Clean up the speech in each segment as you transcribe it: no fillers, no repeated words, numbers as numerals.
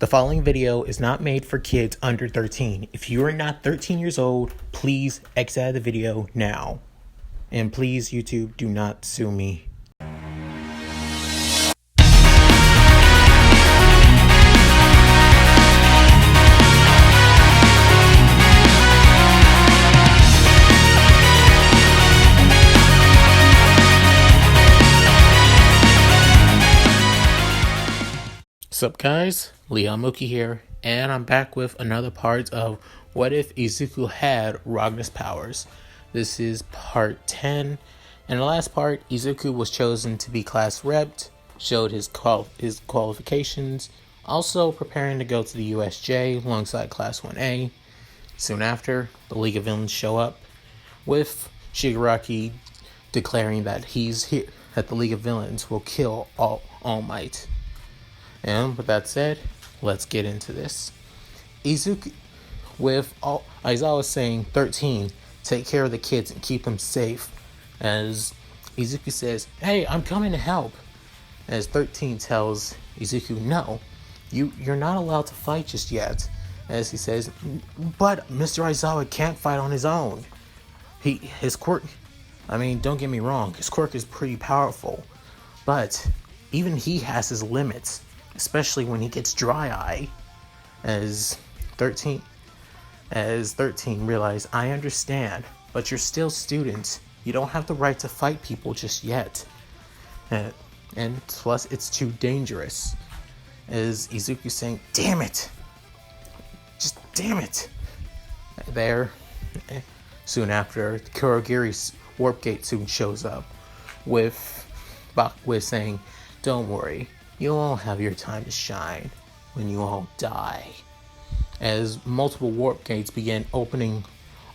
The following video is not made for kids under 13. If you are not 13 years old, please exit out of the video now. And please, YouTube, do not sue me. Sup guys, Mooky here, and I'm back with another part of What If Izuku Had Ragna's Powers. This is part 10. In the last part, Izuku was chosen to be class repped, showed his qualifications, also preparing to go to the USJ alongside class 1A. Soon after, the League of Villains show up, with Shigaraki declaring that he's here, that the League of Villains will kill All Might. And with that said, let's get into this. Izuku, with Aizawa saying 13, take care of the kids and keep them safe. As Izuku says, hey, I'm coming to help. As 13 tells Izuku, no, you're not allowed to fight just yet. As he says, but Mr. Aizawa can't fight on his own. His quirk, don't get me wrong, his quirk is pretty powerful, but even he has his limits. Especially when he gets dry eye. As 13 realized, I understand, but you're still students. You don't have the right to fight people just yet. And plus, it's too dangerous. As Izuku saying, damn it! Just damn it! There, soon after, Kurogiri's warp gate soon shows up, with saying, don't worry. You'll all have your time to shine when you all die. As multiple warp gates begin opening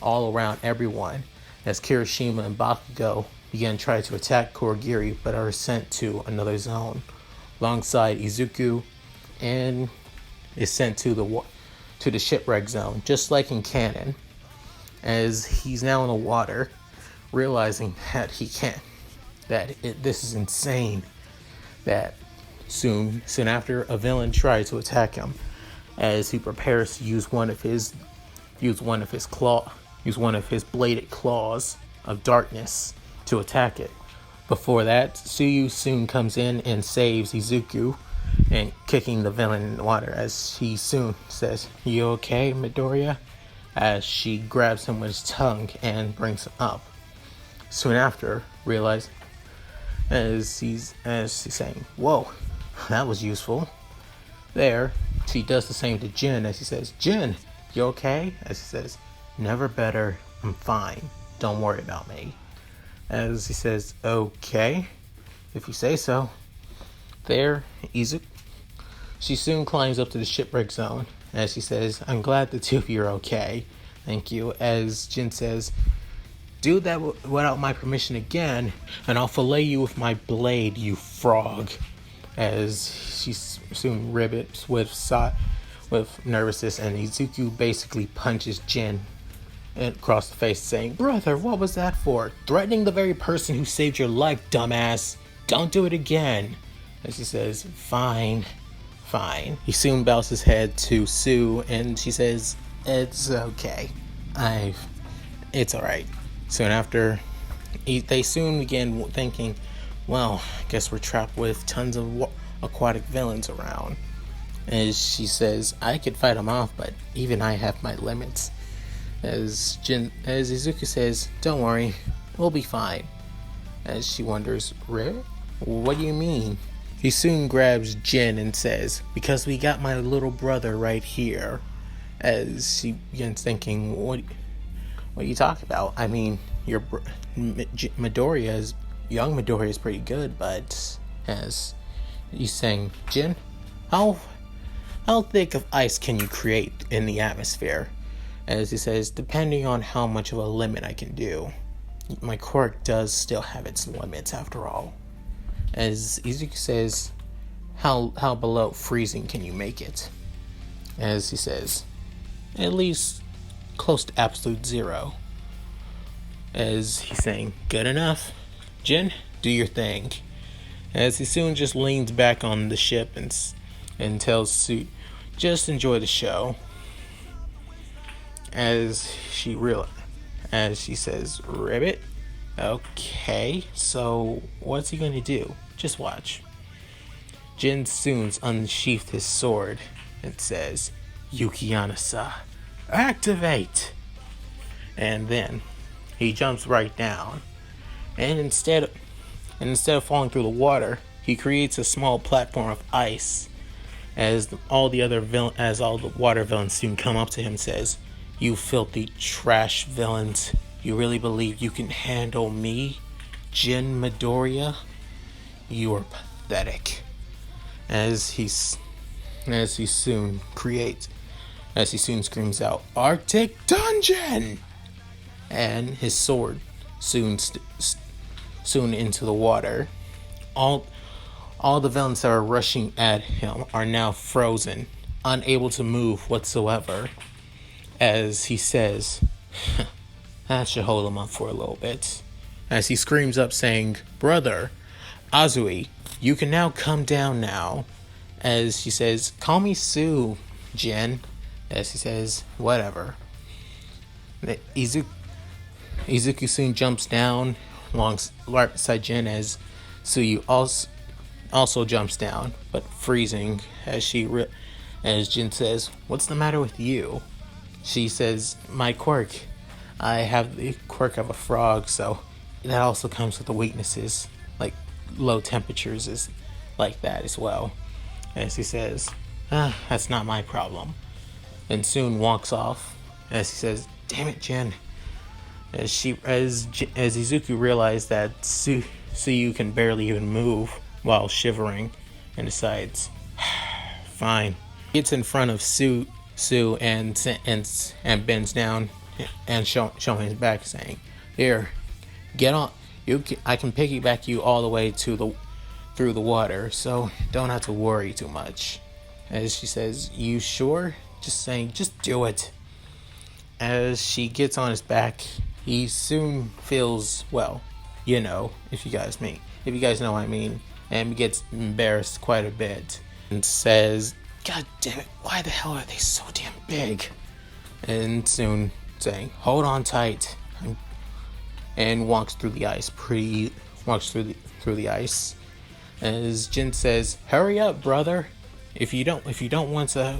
all around everyone, as Kirishima and Bakugo begin trying to attack Kurogiri but are sent to another zone, alongside Izuku, and is sent to the Shipwreck zone, just like in canon. As he's now in the water, realizing that this is insane, that Soon after, a villain tries to attack him, as he prepares to use one of his bladed claws of darkness to attack it. Before that, Tsuyu soon comes in and saves Izuku, and kicking the villain in the water. As he soon says, "You okay, Midoriya?" As she grabs him with his tongue and brings him up. Soon after, realize as she's saying, "Whoa. That was useful." There, she does the same to Jin as he says, "Jin, you okay?" As he says, "Never better. I'm fine. Don't worry about me." As he says, "Okay, if you say so." There, Izuku. She soon climbs up to the shipwreck zone as she says, "I'm glad the two of you are okay. Thank you." As Jin says, "Do that without my permission again, and I'll fillet you with my blade, you frog." As she soon ribbits with nervousness, and Izuku basically punches Jin across the face, saying, "Brother, what was that for? Threatening the very person who saved your life, dumbass. Don't do it again." As he says, Fine. He soon bows his head to Sue, and she says, "It's okay. It's alright." Soon after, they soon begin thinking, well, I guess we're trapped with tons of aquatic villains around. As she says, I could fight them off, but even I have my limits. As Izuku says, don't worry, we'll be fine. As she wonders, what do you mean? He soon grabs Jin and says, because we got my little brother right here. As she begins thinking, what are you talking about? Your Midoriya's young Midoriya is pretty good, but as he's saying, Jin, how thick of ice can you create in the atmosphere? As he says, depending on how much of a limit I can do. My quirk does still have its limits after all. As Izuku says, how below freezing can you make it? As he says, at least close to absolute zero. As he's saying, good enough. Jin, do your thing. As he soon just leans back on the ship and tells just enjoy the show. As she says, Ribbit? Okay, so what's he gonna do? Just watch. Jin soon unsheathed his sword and says, Yukiana-sa, activate! And then he jumps right down. And instead of falling through the water, he creates a small platform of ice. As all the water villains soon come up to him and says, You filthy trash villains. You really believe you can handle me, Jin Midoriya? You are pathetic. As he soon screams out, Arctic Dungeon! And his sword soon into the water. All the villains that are rushing at him are now frozen, unable to move whatsoever. As he says, that should hold him up for a little bit. As he screams up saying, Brother, Azui, you can now come down now. As she says, call me Sue, Jin. As he says, whatever. Izuku soon jumps down right beside Jin as Suyu also jumps down, but freezing as Jin says, what's the matter with you? She says, my quirk. I have the quirk of a frog, so that also comes with the weaknesses, like low temperatures is like that as well. As he says, that's not my problem. And soon walks off as he says, damn it, Jin. As Izuku realized that Suyu can barely even move while shivering and decides, fine. Gets in front of Sue and bends down and showing his back, saying, here, get on. I can piggyback you all the way through the water, so don't have to worry too much. As she says, you sure? Just do it. As she gets on his back, he soon feels, well, if you guys know what I mean, and gets embarrassed quite a bit and says, God damn it, why the hell are they so damn big? And soon saying, hold on tight, and walks through the ice. Through the ice. As Jin says, hurry up, brother. If you don't want to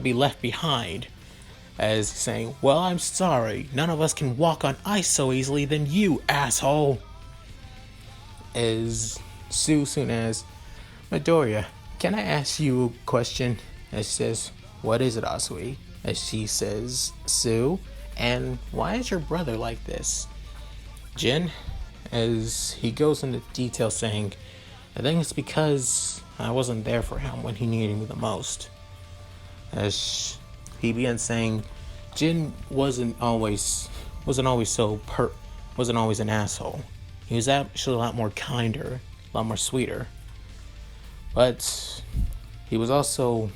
be left behind. As saying, well, I'm sorry, none of us can walk on ice so easily than you, asshole. As Sue soon as, Midoriya, can I ask you a question? As she says, what is it, Asui? As she says, Sue, and why is your brother like this? Jin, as he goes into detail saying, I think it's because I wasn't there for him when he needed me the most. As he begins saying, Jin wasn't always an asshole. He was actually a lot more kinder, a lot more sweeter. But he was also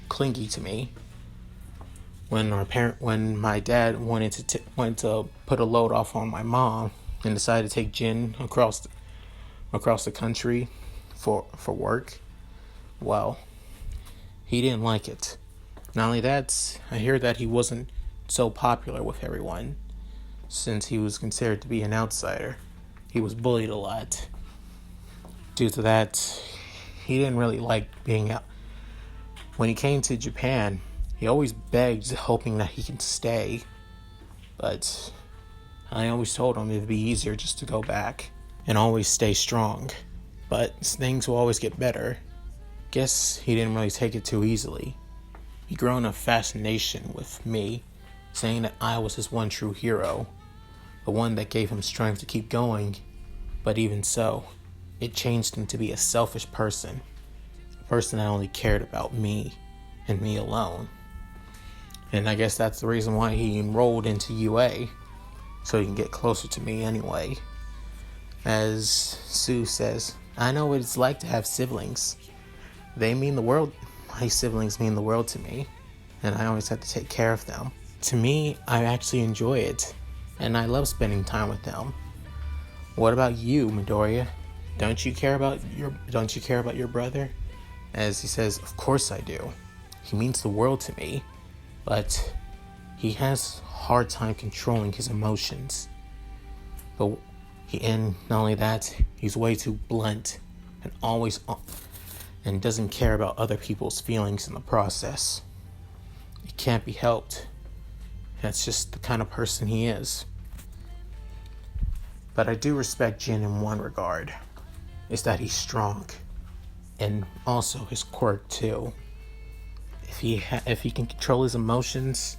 clingy to me. When my dad wanted to put a load off on my mom and decided to take Jin across the country for work, well, he didn't like it. Not only that, I hear that he wasn't so popular with everyone since he was considered to be an outsider. He was bullied a lot. Due to that, he didn't really like being out. When he came to Japan, he always begged, hoping that he could stay. But I always told him it'd be easier just to go back and always stay strong. But things will always get better. Guess he didn't really take it too easily. He grew in a fascination with me, saying that I was his one true hero, the one that gave him strength to keep going. But even so, it changed him to be a selfish person, a person that only cared about me and me alone. And I guess that's the reason why he enrolled into UA, so he can get closer to me anyway. As Sue says, I know what it's like to have siblings. They mean the world. My siblings mean the world to me, and I always have to take care of them. To me, I actually enjoy it, and I love spending time with them. What about you, Midoriya? Don't you care about your brother? As he says, of course I do. He means the world to me, but he has a hard time controlling his emotions. And not only that, he's way too blunt and doesn't care about other people's feelings in the process. It can't be helped. That's just the kind of person he is. But I do respect Jin in one regard, is that he's strong, and also his quirk too. If he can control his emotions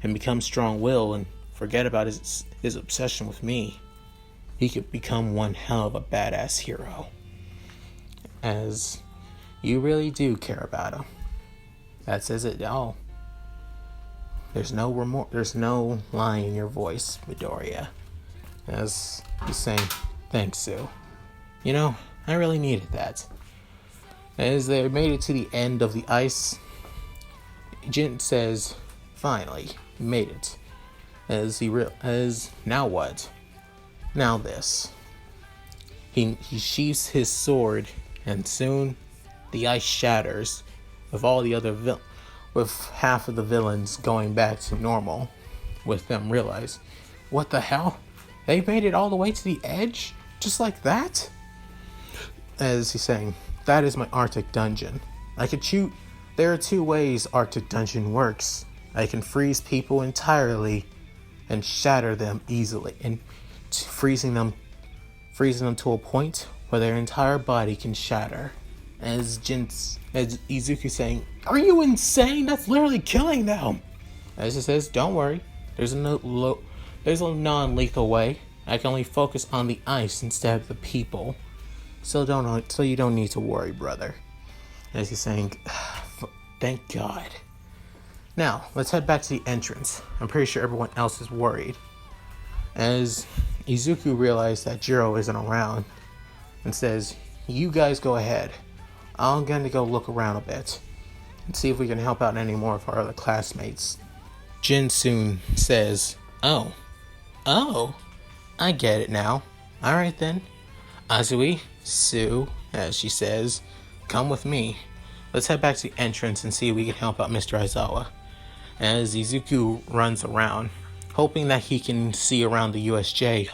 and become strong-willed and forget about his obsession with me, he could become one hell of a badass hero. As you really do care about him. That says it all. There's no remorse. There's no lie in your voice, Midoriya. As he's saying, thanks, Sue. You know, I really needed that. As they made it to the end of the ice, Jin says, finally, made it. As now what? Now this. He sheaths his sword, and soon the ice shatters, with half of the villains going back to normal, with them realize, what the hell? They made it all the way to the edge? Just like that? As he's saying, that is my Arctic dungeon. There are two ways Arctic dungeon works. I can freeze people entirely and shatter them easily, and freezing them to a point where their entire body can shatter. As Izuku saying, are you insane? That's literally killing them. As he says, don't worry. There's a non-lethal way. I can only focus on the ice instead of the people. So you don't need to worry, brother. As he's saying, thank God. Now, let's head back to the entrance. I'm pretty sure everyone else is worried. As Izuku realized that Jiro isn't around and says, you guys go ahead. I'm going to go look around a bit and see if we can help out any more of our other classmates. Jin soon says, Oh, I get it now. Alright then. Azui, Sue, as she says, come with me. Let's head back to the entrance and see if we can help out Mr. Aizawa. As Izuku runs around, hoping that he can see around the USJ,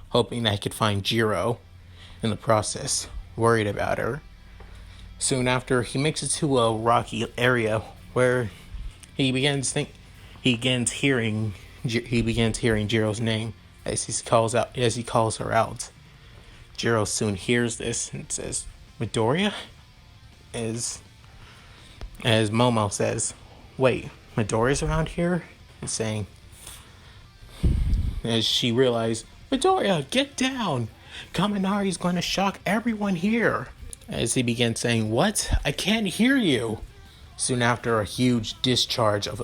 hoping that he could find Jiro in the process, worried about her. Soon after, he makes it to a rocky area where he begins hearing Jiro's name as he calls her out. Jiro soon hears this and says, Midoriya? As Momo says, wait, Midoriya's around here? And saying, as she realizes, Midoriya, get down! Kaminari's going to shock everyone here. As he begins saying, what? I can't hear you. Soon after, a huge discharge of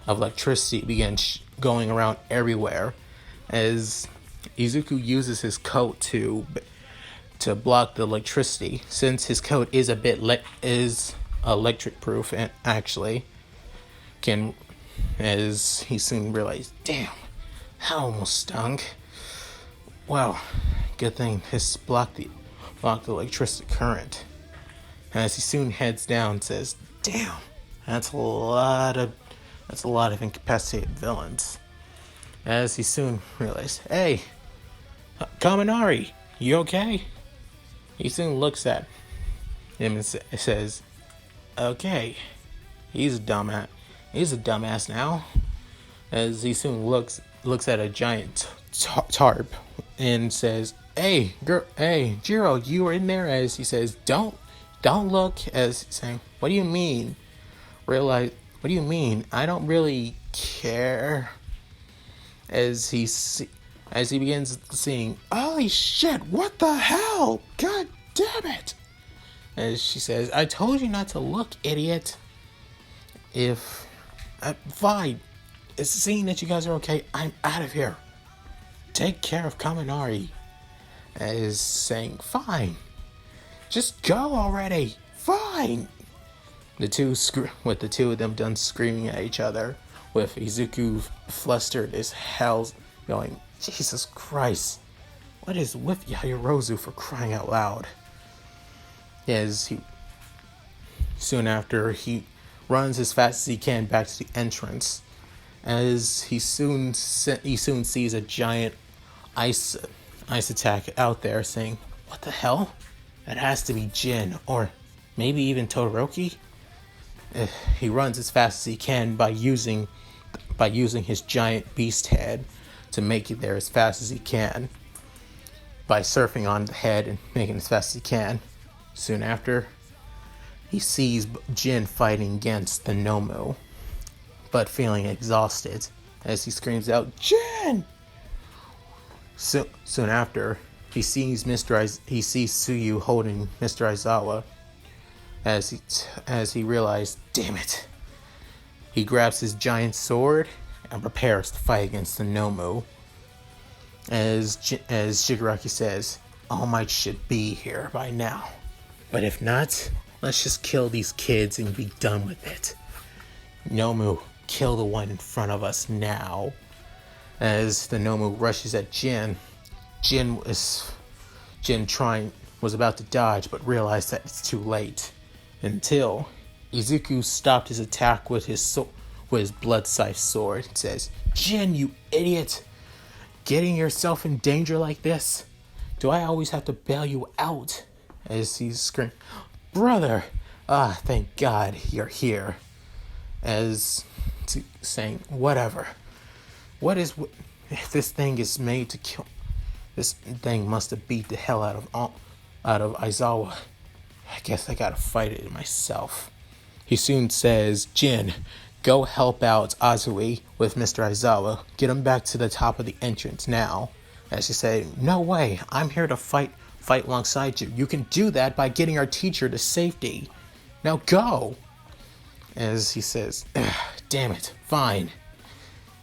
electricity begins going around everywhere. As Izuku uses his coat to block the electricity, since his coat is is electric proof, and actually as he soon realized, damn, that almost stunk. Well, good thing his blocked the electricity current. As he soon heads down and says, damn, that's a lot of incapacitated villains. As he soon realized, hey, Kaminari, you okay? He soon looks at him and says, okay, he's a dumbass now. As he soon looks at a giant tarp and says, hey, Jiro, you were in there. As he says, don't look. As he's saying, what do you mean? What do you mean? I don't really care. As he begins seeing, holy shit, what the hell? God damn it. As she says, I told you not to look, idiot. Fine. Seeing that you guys are okay, I'm out of here. Take care of Kaminari. As saying, fine. Just go already. Fine. With the two of them done screaming at each other, with Izuku flustered as hell, going, Jesus Christ, what is with Yaoyorozu, for crying out loud? As he, soon after, runs as fast as he can back to the entrance, as he soon sees a giant ice attack out there, saying, "What the hell? That has to be Jin, or maybe even Todoroki." He runs as fast as he can by using his giant beast head to make it there as fast as he can, by surfing on the head and making it as fast as he can. Soon after, he sees Jin fighting against the Nomu, but feeling exhausted, as he screams out, "Jin!" Soon after, he sees Tsuyu holding Mr. Aizawa, as he realizes, damn it. He grabs his giant sword and prepares to fight against the Nomu. As Shigaraki says, All Might should be here by now. But if not, let's just kill these kids and be done with it. Nomu, kill the one in front of us now. As the Nomu rushes at Jin, Jin was about to dodge, but realized that it's too late. Until Izuku stopped his attack with his blood-scythe sword and says, "Jin, you idiot! Getting yourself in danger like this? Do I always have to bail you out?" As he screamed, "Brother! Thank God you're here." As saying, "Whatever. If this thing is made to kill? This thing must have beat the hell out of Aizawa. I guess I gotta fight it myself." He soon says, "Jin, go help out Azui with Mr. Aizawa. Get him back to the top of the entrance now." As she said, "No way, I'm here to fight alongside you. You can do that by getting our teacher to safety. Now go." As he says, "Damn it, fine."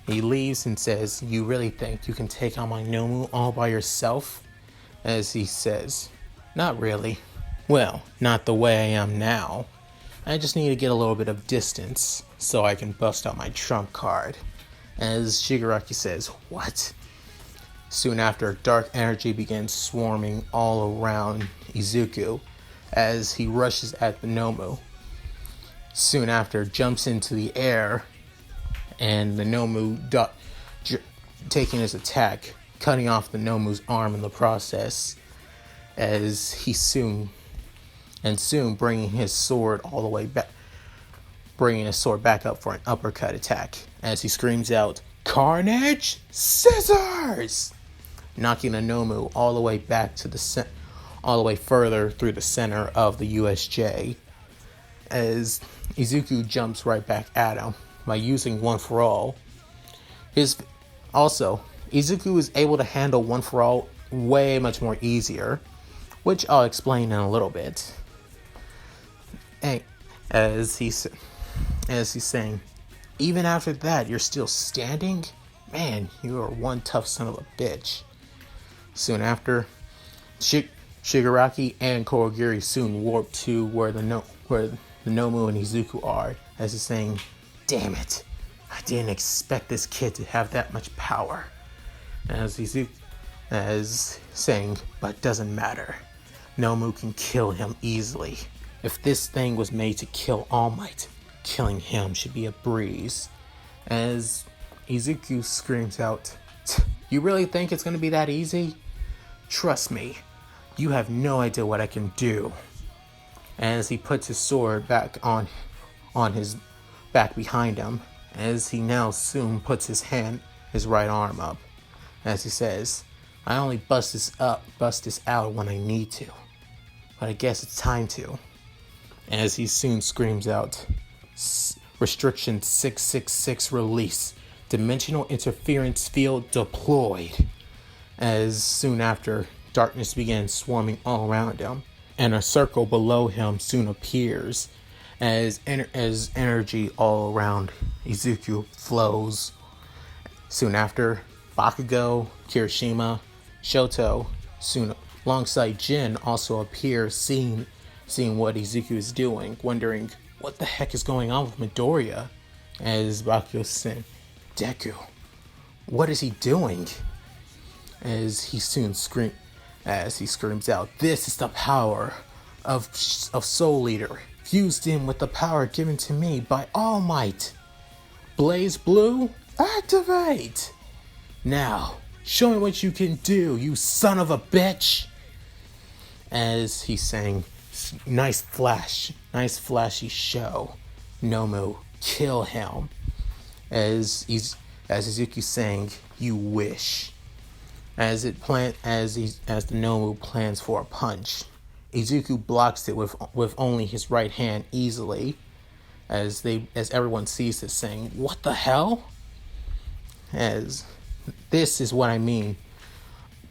He leaves and says, "You really think you can take on my Nomu all by yourself?" As he says, "Not really. Well, not the way I am now. I just need to get a little bit of distance so I can bust out my trump card." As Shigaraki says, "What?" Soon after, dark energy begins swarming all around Izuku as he rushes at the Nomu. Soon after, jumps into the air, and the Nomu taking his attack, cutting off the Nomu's arm in the process, as he soon bringing his sword back up for an uppercut attack, as he screams out, "Carnage! Scissors!" knocking the Nomu all the way back to all the way further through the center of the USJ, as Izuku jumps right back at him by using One for All. Izuku is able to handle One for All way much more easier, which I'll explain in a little bit. As he's saying, "Even after that, you're still standing? Man, you are one tough son of a bitch." Soon after, Shigaraki and Kurogiri soon warp to where the Nomu and Izuku are, as he's saying, "Damn it, I didn't expect this kid to have that much power." As saying, "But doesn't matter. Nomu can kill him easily. If this thing was made to kill All Might, killing him should be a breeze." As Izuku screams out, "You really think it's going to be that easy? Trust me, you have no idea what I can do." As he puts his sword back on his back behind him, as he now soon puts his right arm up, as he says, "I only bust this out when I need to, but I guess it's time to." As he soon screams out, "Restriction 666 release, dimensional interference field deployed." As soon after, darkness begins swarming all around him, and a circle below him soon appears, as energy all around Izuku flows. Soon after, Bakugo, Kirishima, Shoto, soon alongside Jin, also appear, seeing what Izuku is doing, wondering what the heck is going on with Midoriya. As Bakugo said, "Deku, what is he doing?" As he screams out, "This is the power of Soul Eater. fused in with the power given to me by All Might. BlazBlue, activate! Now, show me what you can do, you son of a bitch! As he's saying, nice flashy show. Nomu, kill him. As Izuku's saying, you wish. As the Nomu plans for a punch, Izuku blocks it with only his right hand easily. As everyone sees this, saying, "What the hell?" As this is what I mean.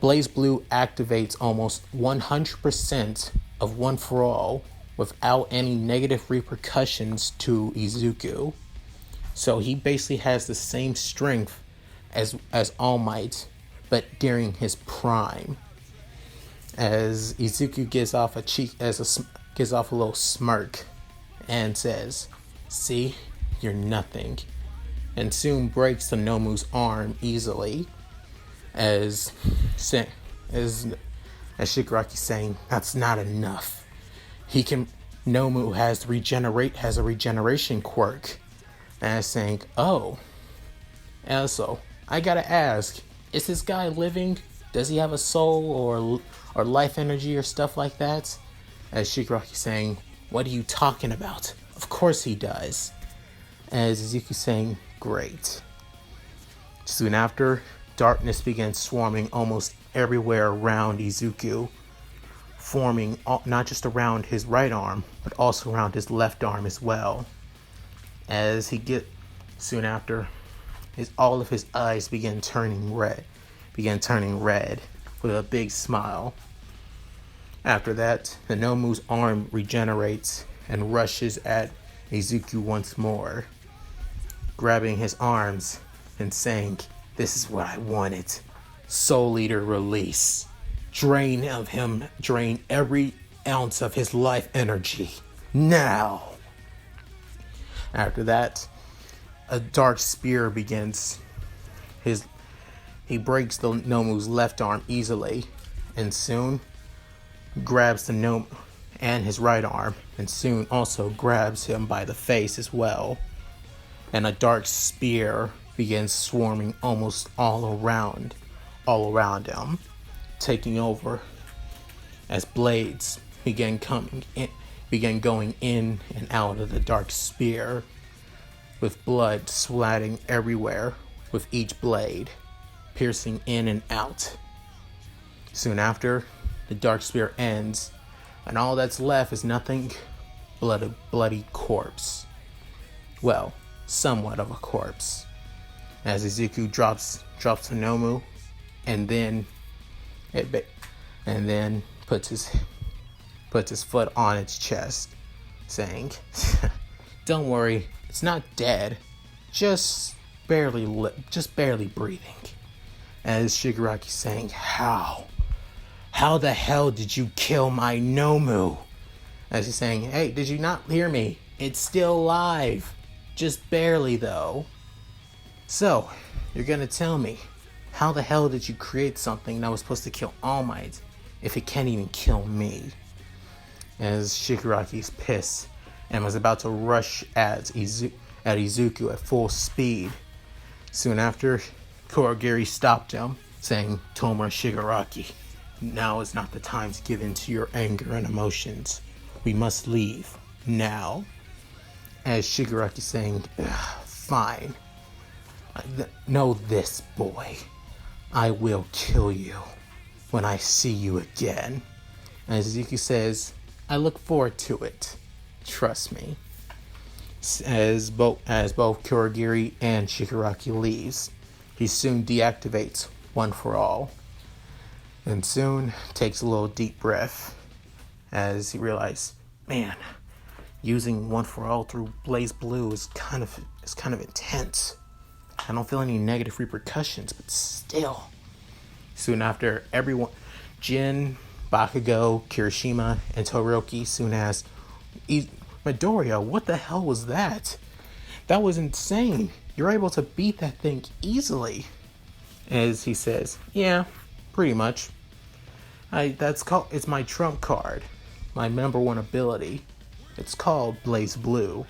BlazBlue activates almost 100% of One for All without any negative repercussions to Izuku. So he basically has the same strength as All Might, but during his prime. As Izuku gives off a little smirk and says, "See, you're nothing," and soon breaks the Nomu's arm easily. As Shigaraki saying, "That's not enough. Nomu has a regeneration quirk," and saying, "Oh, also, I gotta ask, is this guy living? Does he have a soul or life energy or stuff like that?" As Shigaraki saying, "What are you talking about? Of course he does." As Izuku saying, "Great." Soon after, darkness began swarming almost everywhere around Izuku, forming not just around his right arm, but also around his left arm as well. Soon after, all of his eyes began turning red with a big smile. After that, the Nomu's arm regenerates and rushes at Izuku once more, grabbing his arms and saying, "This is what I wanted. Soul Eater release. Drain every ounce of his life energy. Now!" After that, a dark spear begins. He breaks the Nomu's left arm easily, and soon grabs the Nomu and his right arm, and soon also grabs him by the face as well. And a dark spear begins swarming almost all around him, taking over as blades began going in and out of the dark spear, with blood splatting everywhere with each blade, piercing in and out. Soon after, the dark spear ends, and all that's left is nothing but a bloody corpse. Well, somewhat of a corpse. As Izuku drops the Nomu, and then puts his foot on its chest, saying, "Don't worry, it's not dead, just barely breathing." As Shigaraki saying, How the hell did you kill my Nomu?" As he's saying, "Hey, did you not hear me? It's still alive. Just barely, though." "So, you're gonna tell me, how the hell did you create something that was supposed to kill All Might if it can't even kill me?" As Shigaraki's pissed and was about to rush at Izuku at full speed. Soon after, Kurogiri stopped him, saying, "Tomura Shigaraki, now is not the time to give in to your anger and emotions. We must leave, now." As Shigaraki saying, "Fine. Know this, boy. I will kill you when I see you again." As Izuku says, "I look forward to it. Trust me." As both Kurogiri and Shigaraki leaves, he soon deactivates One for All, and soon takes a little deep breath as he realizes, man, using One for All through BlazBlue is kind of intense. I don't feel any negative repercussions, but still. Soon after, everyone, Jin, Bakugo, Kirishima, and Todoroki, soon as, "Midoriya, what the hell was that? That was insane. You're able to beat that thing easily." As he says, "Yeah, pretty much. It's my trump card, my number one ability. It's called BlazBlue.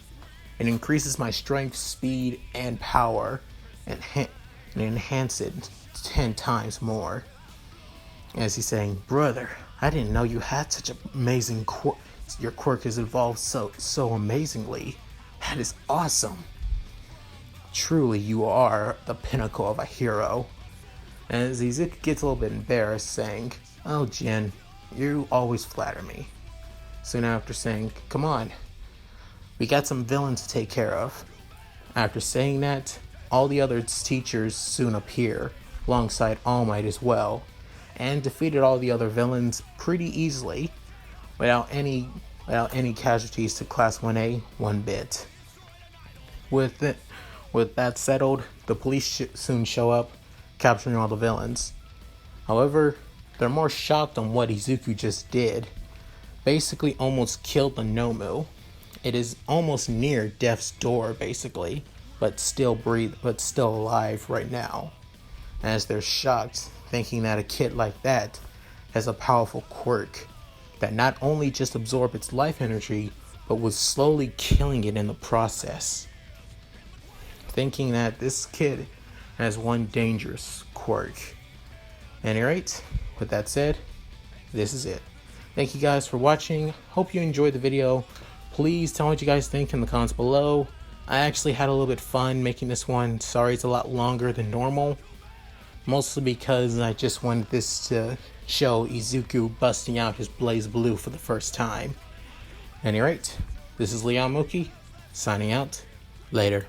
It increases my strength, speed, and power, and enhance it 10 times more. As he's saying, brother, I didn't know you had such an amazing quirk. Your quirk has evolved so amazingly. That is awesome. Truly, you are the pinnacle of a hero. And as Izuku gets a little bit embarrassed, saying, oh, Jin, you always flatter me. Soon after saying, come on, we got some villains to take care of. After saying that, all the other teachers soon appear, alongside All Might as well, and defeated all the other villains pretty easily, without any casualties to Class 1A one bit. With that settled, the police soon show up, capturing all the villains. However, they're more shocked on what Izuku just did. Basically almost killed the Nomu. It is almost near death's door, basically, but still alive right now. As they're shocked, thinking that a kid like that has a powerful quirk that not only just absorbed its life energy, but was slowly killing it in the process. Thinking that this kid has one dangerous quirk. Alright, with that said, this is it. Thank you guys for watching. Hope you enjoyed the video. Please tell me what you guys think in the comments below. I actually had a little bit of fun making this one. Sorry it's a lot longer than normal. Mostly because I just wanted this to show Izuku busting out his BlazBlue for the first time. Alright, this is Mooky, signing out. Later.